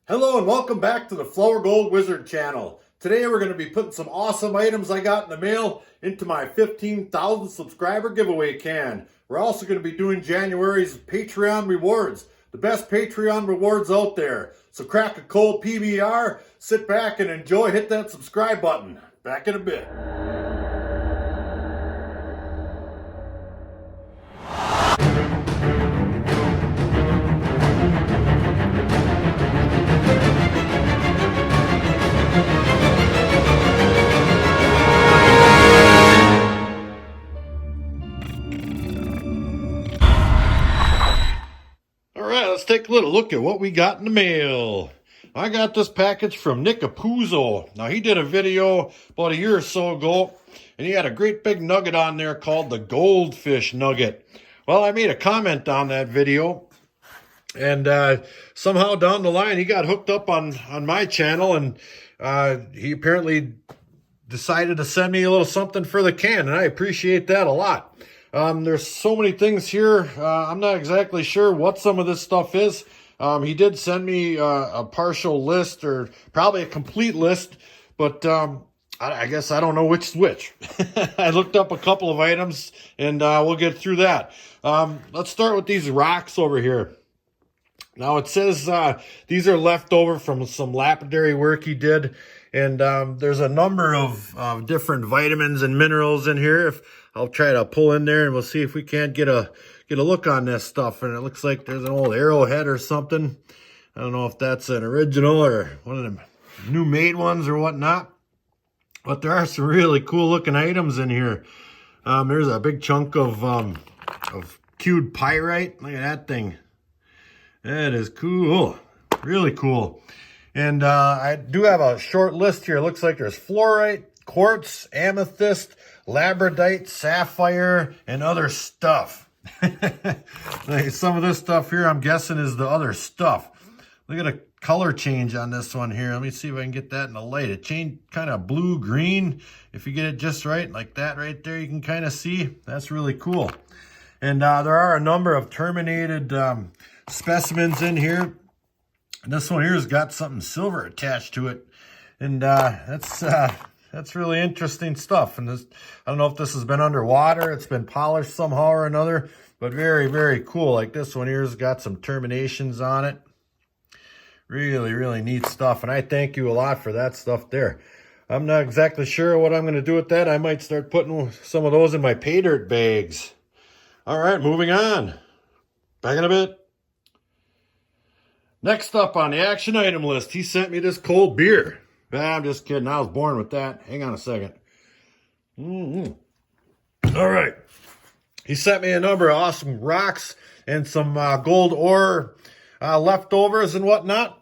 Hello and welcome back to the Flower Gold Wizard channel. Today we're going to be putting some awesome items I got in the mail into my 15,000 subscriber giveaway can. We're also going to be doing January's Patreon rewards, the best Patreon rewards out there. So crack a cold PBR, sit back and enjoy, hit that subscribe button. Back in a bit. Let's take a little look at what we got in the mail. I got this package from Nick Apuzzo. Now, he did a video about a year or so ago, and he had a great big nugget on there called the Goldfish Nugget. Well, I made a comment on that video, and somehow down the line, he got hooked up on my channel, and he apparently decided to send me a little something for the can, and I appreciate that a lot. There's so many things here. I'm not exactly sure what some of this stuff is. He did send me a partial list, or probably a complete list, but I guess I don't know which is which. I looked up a couple of items, and we'll get through that. Let's start with these rocks over here. Now, it says these are left over from some lapidary work he did, and there's a number of different vitamins and minerals in here. I'll try to pull in there, and we'll see if we can't get a look on this stuff. And it looks like there's an old arrowhead or something. I don't know if that's an original or one of them new made ones or whatnot. But there are some really cool looking items in here. There's a big chunk of cued pyrite. Look at that thing. That is cool. Really cool. And I do have a short list here. It looks like there's fluorite, quartz, amethyst, labradorite, sapphire, and other stuff. Some of this stuff here, I'm guessing, is the other stuff. Look at a color change on this one here. Let me see if I can get that in the light. It changed kind of blue-green. If you get it just right, like that right there, you can kind of see. That's really cool. And there are a number of terminated specimens in here. And this one here has got something silver attached to it. And that's really interesting stuff. And this, I don't know if this has been underwater. It's been polished somehow or another, but very, very cool. Like this one here's got some terminations on it. Really, really neat stuff. And I thank you a lot for that stuff there. I'm not exactly sure what I'm going to do with that. I might start putting some of those in my pay dirt bags. All right, moving on. Back in a bit. Next up on the action item list, he sent me this cold beer. I'm just kidding. I was born with that. Hang on a second. All right. He sent me a number of awesome rocks and some gold ore leftovers and whatnot.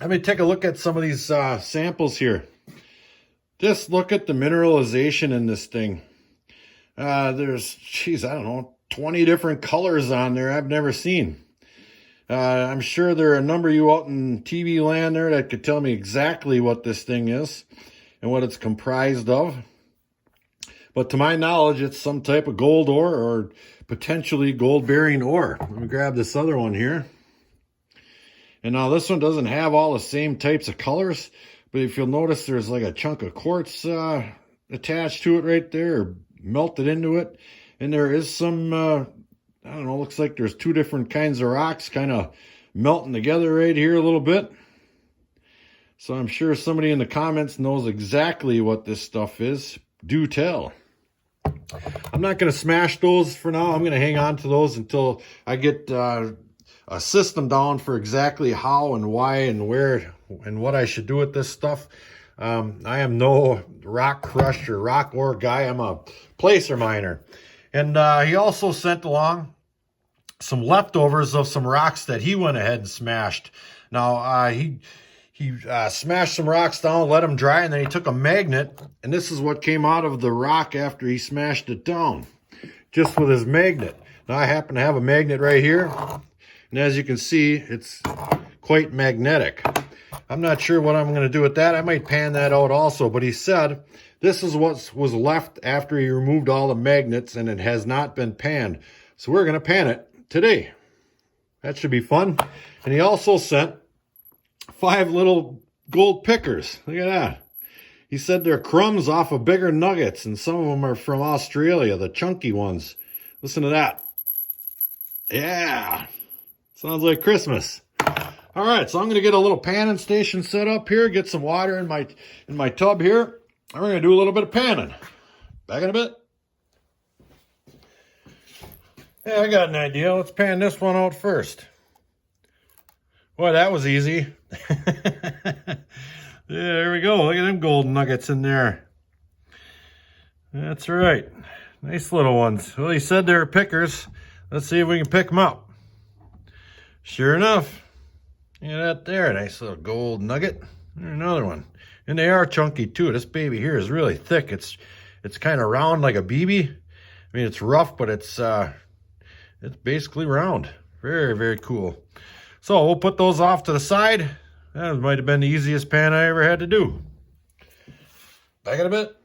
Let me take a look at some of these samples here. Just look at the mineralization in this thing. There's, geez, I don't know, 20 different colors on there I've never seen. I'm sure there are a number of you out in TV land there that could tell me exactly what this thing is and what it's comprised of. But to my knowledge, it's some type of gold ore or potentially gold-bearing ore. Let me grab this other one here. And now this one doesn't have all the same types of colors, but if you'll notice, there's like a chunk of quartz attached to it right there, or melted into it. And there is some... I don't know, looks like there's two different kinds of rocks kind of melting together right here a little bit. So I'm sure somebody in the comments knows exactly what this stuff is. Do tell. I'm not going to smash those for now. I'm going to hang on to those until I get a system down for exactly how and why and where and what I should do with this stuff. I am no rock crush or rock ore guy. I'm a placer miner. And he also sent along some leftovers of some rocks that he went ahead and smashed. Now, he smashed some rocks down, let them dry, and then he took a magnet, and this is what came out of the rock after he smashed it down, just with his magnet. Now, I happen to have a magnet right here, and as you can see, it's quite magnetic. I'm not sure what I'm going to do with that. I might pan that out also, but he said this is what was left after he removed all the magnets, and it has not been panned. So we're going to pan it today. That should be fun. And he also sent 5 little gold pickers. Look at that. He said they're crumbs off of bigger nuggets, and some of them are from Australia, the chunky ones. Listen to that. Yeah. Sounds like Christmas. All right, so I'm going to get a little panning station set up here, get some water in my tub here, and we're going to do a little bit of panning. Back in a bit. Yeah, I got an idea. Let's pan this one out first. Boy, that was easy. There we go. Look at them golden nuggets in there. That's right. Nice little ones. Well, he said they were pickers. Let's see if we can pick them up. Sure enough. Look at that there. Nice little gold nugget. There's another one. And they are chunky too. This baby here is really thick. It's kind of round like a BB. I mean, it's rough, but it's basically round. Very, very cool. So we'll put those off to the side. That might have been the easiest pan I ever had to do. Back in a bit.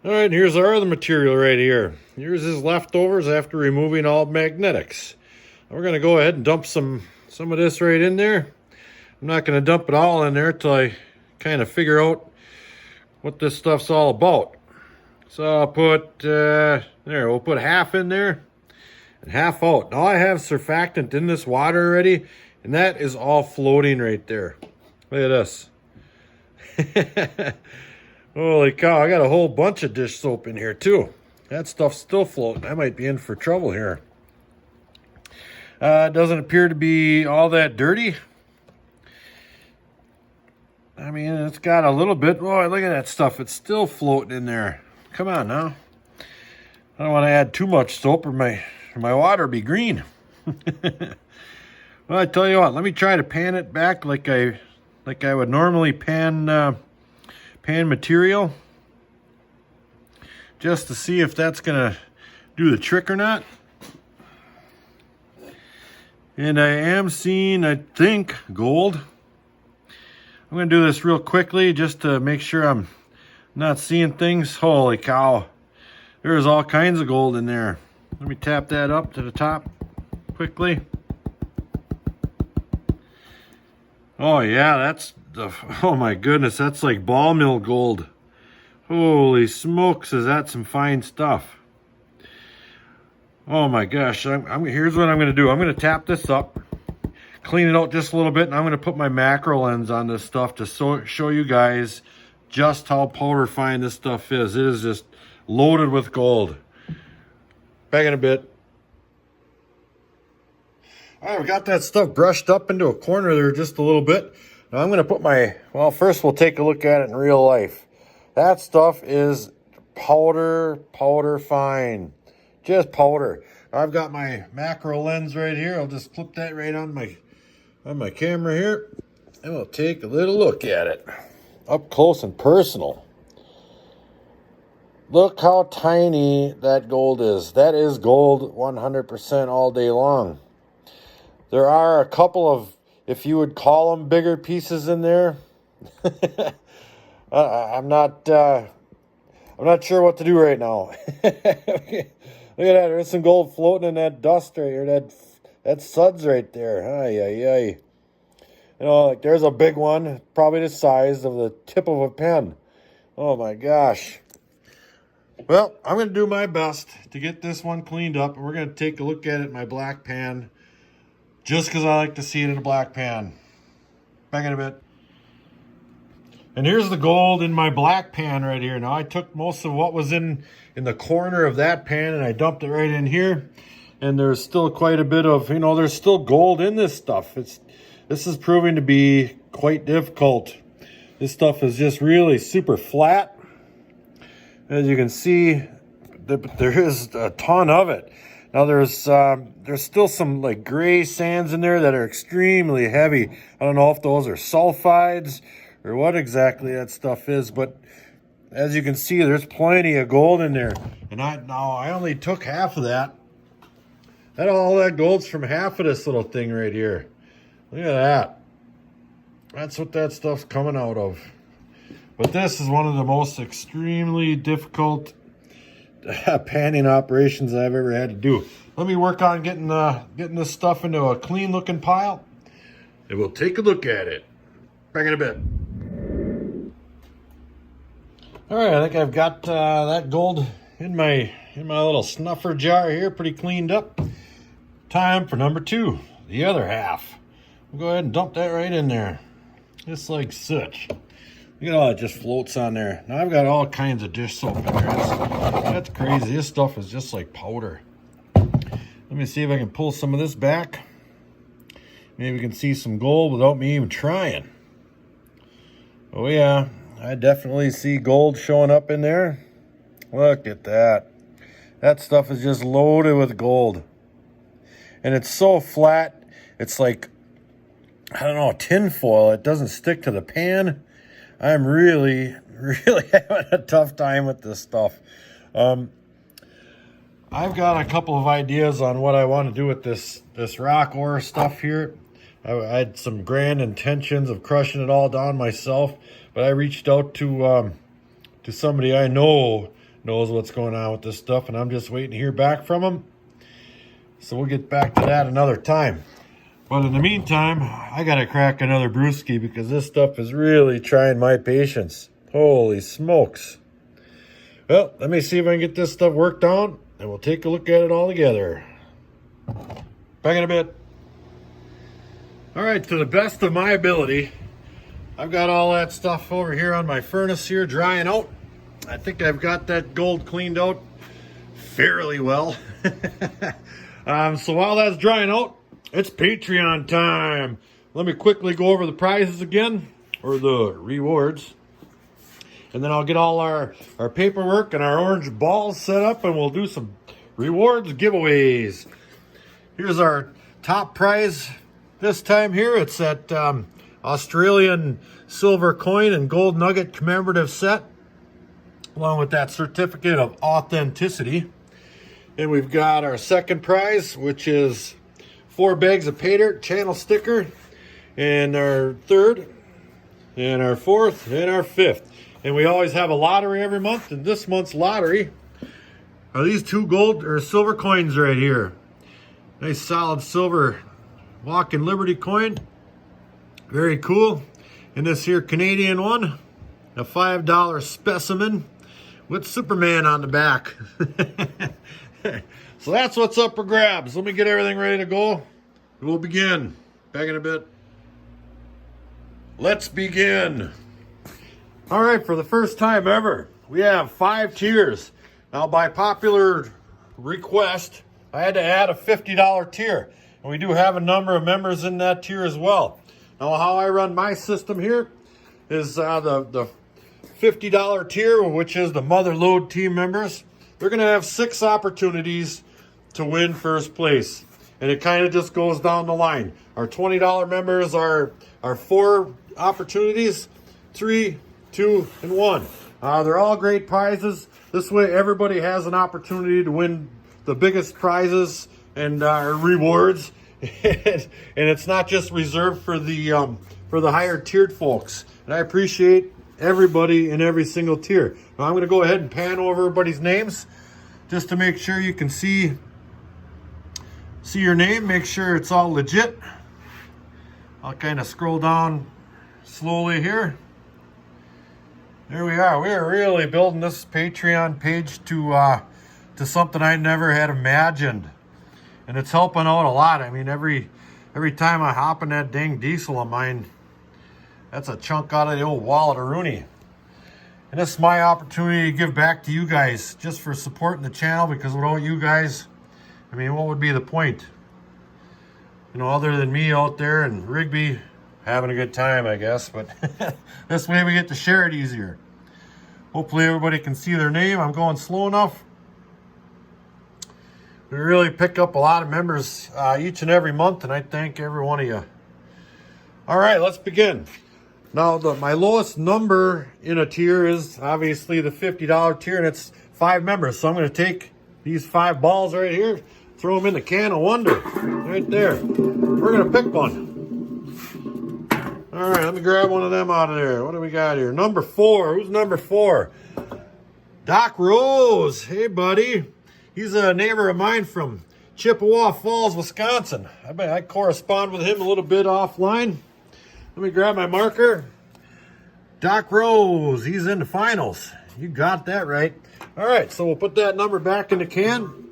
All right, here's our other material right here. Here's his leftovers after removing all magnetics. We're going to go ahead and dump some of this right in there. I'm not going to dump it all in there till I kind of figure out what this stuff's all about. So I'll put, we'll put half in there and half out. Now I have surfactant in this water already, and that is all floating right there. Look at this. Holy cow, I got a whole bunch of dish soap in here too. That stuff's still floating. I might be in for trouble here. It doesn't appear to be all that dirty. I mean, it's got a little bit. Oh, look at that stuff. It's still floating in there. Come on now. I don't want to add too much soap or my water be green. Well, I tell you what, let me try to pan it back like I would normally pan material, just to see if that's gonna do the trick or not. And I am seeing, I think, gold. I'm gonna do this real quickly just to make sure I'm not seeing things. Holy cow, there's all kinds of gold in there. Let me tap that up to the top quickly. Oh yeah, that's the, oh my goodness, that's like ball mill gold. Holy smokes, is that some fine stuff. Oh my gosh, here's what I'm going to do. I'm going to tap this up, clean it out just a little bit, and I'm going to put my macro lens on this stuff to show you guys just how powder fine this stuff is. It is just loaded with gold. Back in a bit. All right, we got that stuff brushed up into a corner there just a little bit. Now I'm going to put well, first we'll take a look at it in real life. That stuff is powder fine. Just powder. I've got my macro lens right here. I'll just clip that right on my camera here, and we'll take a little look at it up close and personal. Look how tiny that gold is. That is gold 100% all day long. There are a couple of, if you would call them, bigger pieces in there. I'm not sure what to do right now. Look at that. There's some gold floating in that dust right here. That suds right there. Ay, ay, ay. You know, like there's a big one, probably the size of the tip of a pen. Oh my gosh. Well, I'm going to do my best to get this one cleaned up, and we're going to take a look at it in my black pan, just because I like to see it in a black pan. Back in a bit. And here's the gold in my black pan right here. Now I took most of what was in the corner of that pan and I dumped it right in here. And there's still quite a bit of, there's still gold in this stuff. This is proving to be quite difficult. This stuff is just really super flat. As you can see, there is a ton of it. Now there's still some like gray sands in there that are extremely heavy. I don't know if those are sulfides or what exactly that stuff is, but as you can see, there's plenty of gold in there. And I only took half of that. All that gold's from half of this little thing right here. Look at that. That's what that stuff's coming out of. But this is one of the most extremely difficult panning operations I've ever had to do. Let me work on getting this stuff into a clean looking pile, and we'll take a look at it. Back in a bit. All right, I think I've got that gold in my little snuffer jar here, pretty cleaned up. Time for number 2, the other half. We'll go ahead and dump that right in there, just like such. Look at all that just floats on there. Now I've got all kinds of dish soap in there. That's crazy. This stuff is just like powder. Let me see if I can pull some of this back. Maybe we can see some gold without me even trying. Oh yeah, I definitely see gold showing up in there. Look at that. That stuff is just loaded with gold. And it's so flat, it's like, I don't know, tin foil. It doesn't stick to the pan. I'm really having a tough time with this stuff. I've got a couple of ideas on what I want to do with this rock ore stuff here. I had some grand intentions of crushing it all down myself, but I reached out to somebody I know knows what's going on with this stuff, and I'm just waiting to hear back from them. So we'll get back to that another time. But in the meantime, I gotta crack another brewski because this stuff is really trying my patience. Holy smokes. Well, let me see if I can get this stuff worked out, and we'll take a look at it all together. Back in a bit. All right, to the best of my ability, I've got all that stuff over here on my furnace here drying out. I think I've got that gold cleaned out fairly well. So while that's drying out, it's Patreon time. Let me quickly go over the prizes again, or the rewards. And then I'll get all our paperwork and our orange balls set up, and we'll do some rewards giveaways. Here's our top prize this time here. It's that Australian silver coin and gold nugget commemorative set, along with that certificate of authenticity. And we've got our second prize, which is 4 bags of pay dirt channel sticker, and our third, and our fourth, and our fifth. And we always have a lottery every month, and this month's lottery are these 2 gold or silver coins right here. Nice solid silver Walking Liberty coin. Very cool. And this here Canadian one, a $5 specimen with Superman on the back. So that's what's up for grabs. Let me get everything ready to go. We'll begin. Back in a bit. Let's begin. All right, for the first time ever, we have 5 tiers. Now, by popular request, I had to add a $50 tier. And we do have a number of members in that tier as well. Now, how I run my system here is the $50 tier, which is the Mother Lode team members. They're going to have 6 opportunities to win first place. And it kind of just goes down the line. Our $20 members are 4 opportunities, 3, 2, and 1. They're all great prizes. This way everybody has an opportunity to win the biggest prizes and rewards. And it's not just reserved for the higher tiered folks. And I appreciate everybody in every single tier. Now I'm going to go ahead and pan over everybody's names just to make sure you can see your name, make sure it's all legit. I'll kind of scroll down slowly here. There we are. We're really building this Patreon page to something I never had imagined. And it's helping out a lot. I mean, every time I hop in that dang diesel of mine, that's a chunk out of the old wallet of Rooney. And this is my opportunity to give back to you guys just for supporting the channel, because without you guys, I mean, what would be the point? You know, other than me out there and Rigby having a good time, I guess. But this way we get to share it easier. Hopefully everybody can see their name. I'm going slow enough. We really pick up a lot of members each and every month, and I thank every one of you. All right, let's begin. Now, my lowest number in a tier is obviously the $50 tier, and it's 5 members. So I'm going to take these 5 balls right here, throw them in the can of wonder right there. We're going to pick one. All right, let me grab one of them out of there. What do we got here? Number 4. Who's number 4? Doc Rose. Hey, buddy. He's a neighbor of mine from Chippewa Falls, Wisconsin. I correspond with him a little bit offline. Let me grab my marker. Doc Rose, he's in the finals. You got that right. All right, so we'll put that number back in the can.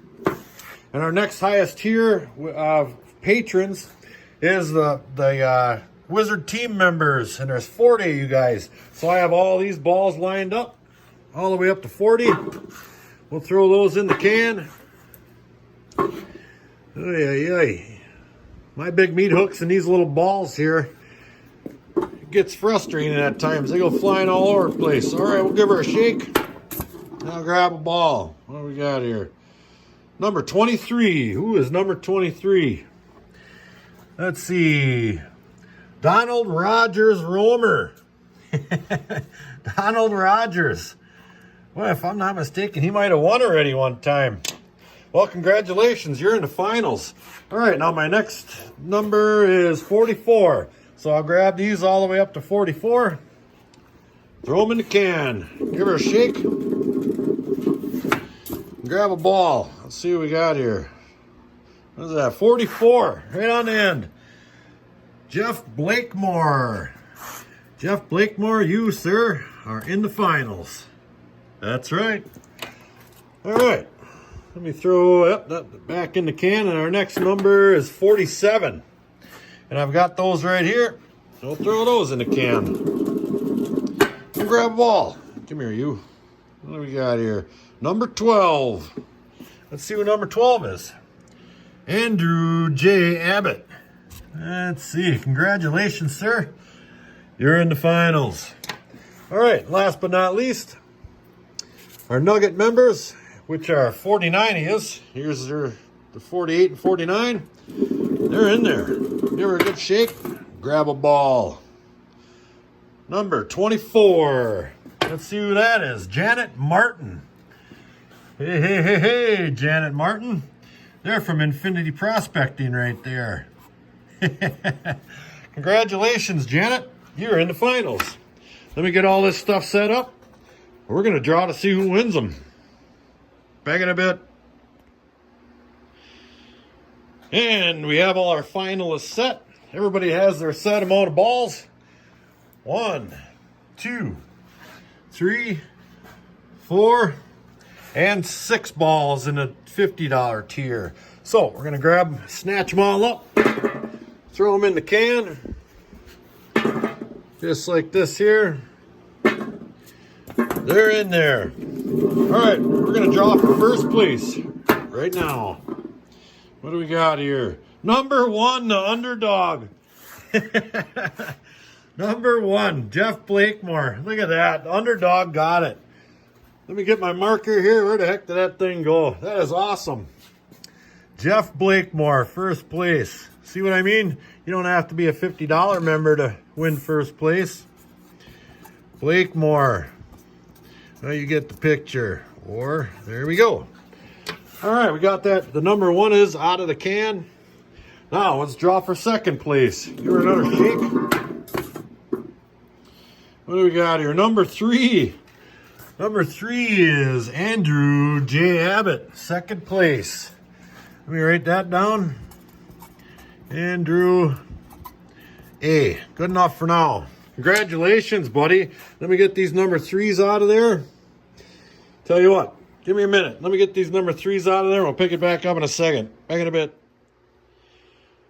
And our next highest tier of patrons is the Wizard team members. And there's 40 of you guys. So I have all these balls lined up all the way up to 40. We'll throw those in the can. My big meat hooks and these little balls here, it gets frustrating at times. They go flying all over the place. All right, we'll give her a shake. Now grab a ball. What do we got here? Number 23. Who is number 23? Let's see. Donald Rogers Romer. Donald Rogers. Well, if I'm not mistaken, he might have won already one time. Well, congratulations. You're in the finals. All right, now my next number is 44. So I'll grab these all the way up to 44. Throw them in the can. Give her a shake. Grab a ball. Let's see what we got here. What is that? 44. Right on the end. Jeff Blakemore. Jeff Blakemore, you, sir, are in the finals. That's right. All right. Let me throw that back in the can. And our next number is 47. And I've got those right here. So I'll throw those in the can. And grab a ball. Come here, you. What do we got here? Number 12. Let's see what number 12 is. Andrew J. Abbott. Let's see. Congratulations, sir. You're in the finals. All right. Last but not least, our Nugget members, which are 49 is. Here's the 48 and 49. They're in there. Give her a good shake. Grab a ball. Number 24. Let's see who that is. Janet Martin. Hey, Janet Martin. They're from Infinity Prospecting right there. Congratulations, Janet. You're in the finals. Let me get all this stuff set up. We're going to draw to see who wins them. Back in a bit. And we have all our finalists set. Everybody has their set amount of balls. 1, 2, 3, 4, and 6 balls in a $50 tier. So we're gonna snatch them all up, throw them in the can, just like this here. They're in there. All right, we're gonna draw for first place right now. What do we got here? Number 1, the underdog. Number 1, Jeff Blakemore. Look at that. The underdog got it. Let me get my marker here. Where the heck did that thing go? That is awesome. Jeff Blakemore, first place. See what I mean? You don't have to be a $50 member to win first place. Blakemore. Well, you get the picture. Or, there we go. All right, we got that. The number 1 is out of the can. Now, let's draw for second place. Give her another shake. What do we got here? Number 3. Number 3 is Andrew J. Abbott, second place. Let me write that down. Andrew A. Good enough for now. Congratulations, buddy. Let me get these number 3s out of there. Tell you what, give me a minute. Let me get these number 3s out of there. We'll pick it back up in a second. Back in a bit.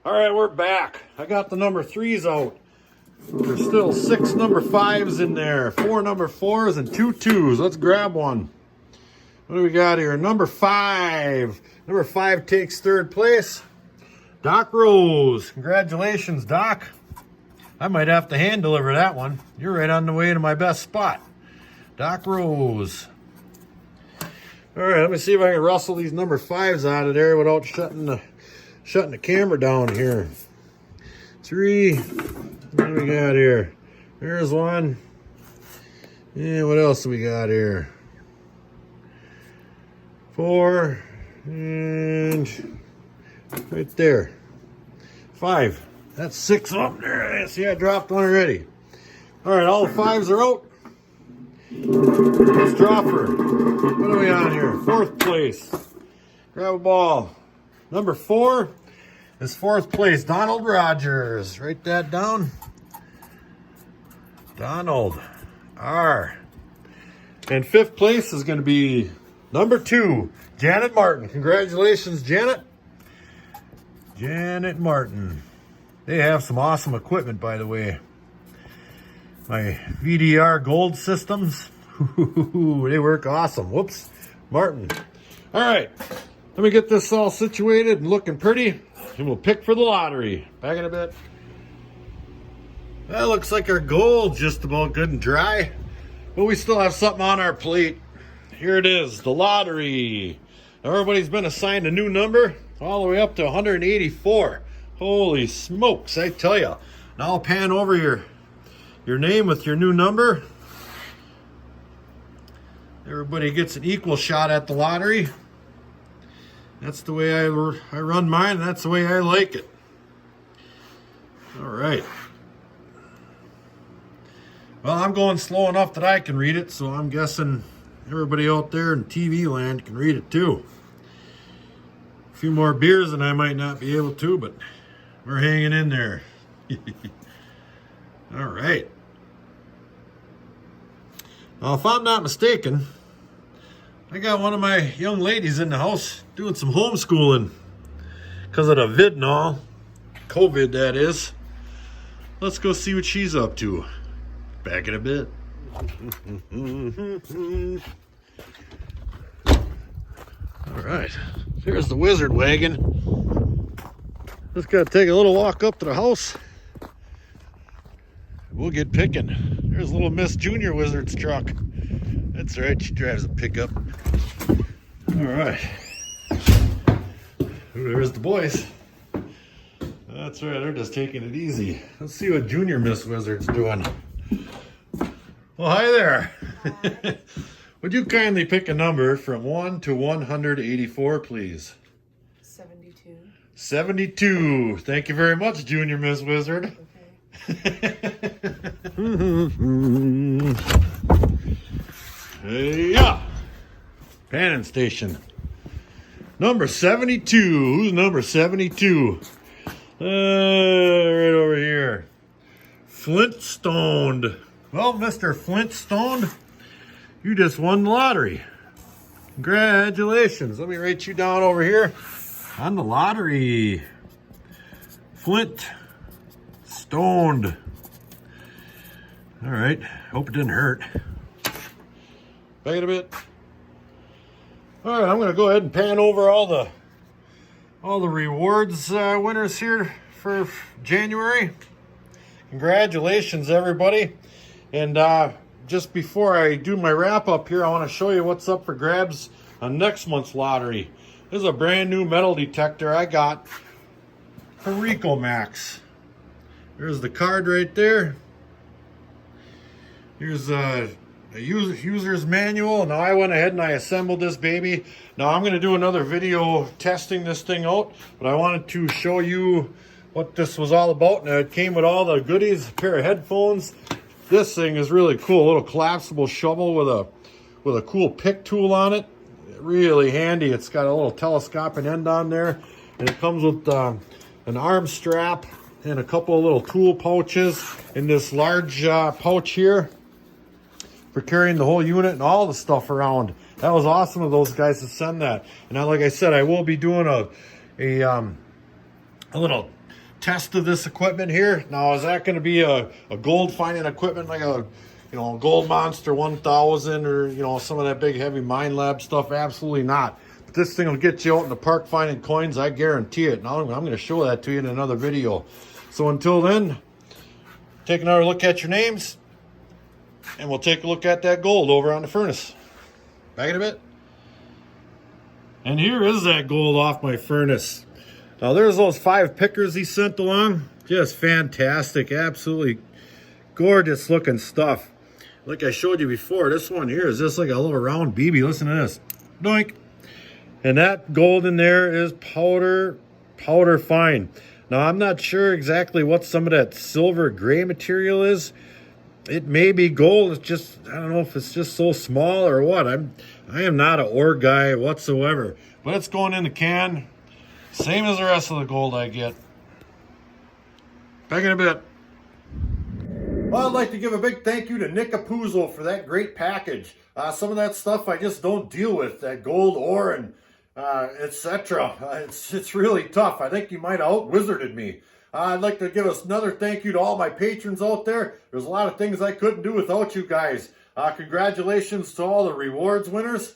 All right, we're back. I got the number 3s out. There's still 6 number 5s in there, 4 number 4s, and 2 2s. Let's grab one. What do we got here? Number 5. Number 5 takes third place. Doc Rose. Congratulations, Doc. I might have to hand deliver that one. You're right on the way to my best spot. Doc Rose. All right, let me see if I can rustle these number 5s out of there without shutting the camera down here. 3. What do we got here? There's 1. Yeah, what else do we got here? 4. And right there. 5. That's 6 up there. See, I dropped one already. All right, all the 5s are out. Let's draw for, what are we on here? 4th place. Grab a ball. Number 4 is 4th place, Donald Rogers. Write that down. Donald R. And 5th place is going to be number 2, Janet Martin. Congratulations, Janet. Janet Martin. They have some awesome equipment, by the way. My VDR gold systems. They work awesome. Whoops. Martin. All right. Let me get this all situated and looking pretty, and we'll pick for the lottery. Back in a bit. That looks like our gold's just about good and dry, but we still have something on our plate. Here it is, the lottery. Now everybody's been assigned a new number, all the way up to 184. Holy smokes, I tell you. Now I'll pan over your name with your new number. Everybody gets an equal shot at the lottery. That's the way I run mine, and that's the way I like it. All right. Well, I'm going slow enough that I can read it, so I'm guessing everybody out there in TV land can read it too. A few more beers and I might not be able to, but we're hanging in there. All right. Now, if I'm not mistaken, I got one of my young ladies in the house doing some homeschooling because of the vid and all. COVID, that is. Let's go see what she's up to. Back in a bit. All right. Here's the wizard wagon. Just got to take a little walk up to the house. We'll get picking. There's little Miss Junior Wizard's truck. That's right, she drives a pickup. All right. There's the boys. That's right, they're just taking it easy. Let's see what Junior Miss Wizard's doing. Well, hi there. Would you kindly pick a number from 1 to 184, please? 72. 72. Thank you very much, Junior Miss Wizard. Okay. Yeah. Panning station. Number 72. Who's number 72? Right over here. Flintstoned. Well, Mr. Flintstoned, you just won the lottery. Congratulations. Let me write you down over here on the lottery. Flint Stoned. All right. Hope it didn't hurt. Back in a bit. All right, I'm going to go ahead and pan over all the rewards winners here for January. Congratulations, everybody. And just before I do my wrap up here, I want to show you what's up for grabs on next month's lottery. This is a brand new metal detector I got from Rico Max. There's the card right there. Here's a user's manual. Now I went ahead and I assembled this baby. Now I'm going to do another video testing this thing out, but I wanted to show you what this was all about. Now it came with all the goodies, a pair of headphones. This thing is really cool, a little collapsible shovel with a cool pick tool on it. Really handy. It's got a little telescopic end on there, and it comes with an arm strap and a couple of little tool pouches in this large pouch here for carrying the whole unit and all the stuff around. That was awesome of those guys to send that. And now, like I said, I will be doing a little test of this equipment here. Now, is that going to be a gold finding equipment like a Gold Monster 1000 or some of that big heavy Mine Lab stuff? Absolutely not. But this thing will get you out in the park finding coins, I guarantee it. Now I'm going to show that to you in another video. So until then, take another look at your names, and we'll take a look at that gold over on the furnace. Back in a bit. And here is that gold off my furnace. Now there's those 5 pickers he sent along. Just fantastic, absolutely gorgeous looking stuff. Like I showed you before, this one here is just like a little round BB. Listen to this. Doink. And that gold in there is powder fine. Now I'm not sure exactly what some of that silver gray material is. It may be gold. It's just, I don't know if it's just so small or what. I am not an ore guy whatsoever. But it's going in the can. Same as the rest of the gold I get. Back in a bit. Well, I'd like to give a big thank you to Nick Apuzzo for that great package. Some of that stuff I just don't deal with, that gold ore and etc. It's really tough. I think you might have out-wizarded me. I'd like to give another thank you to all my patrons out there. There's a lot of things I couldn't do without you guys. Congratulations to all the rewards winners.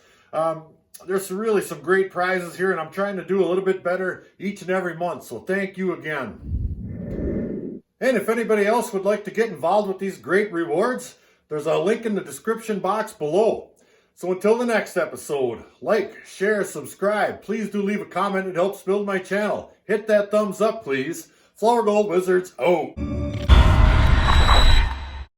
There's really some great prizes here, and I'm trying to do a little bit better each and every month, so thank you again. And if anybody else would like to get involved with these great rewards, there's a link in the description box below. So until the next episode, like, share, subscribe. Please do leave a comment. It helps build my channel. Hit that thumbs up, please. Flower Gold Wizards out.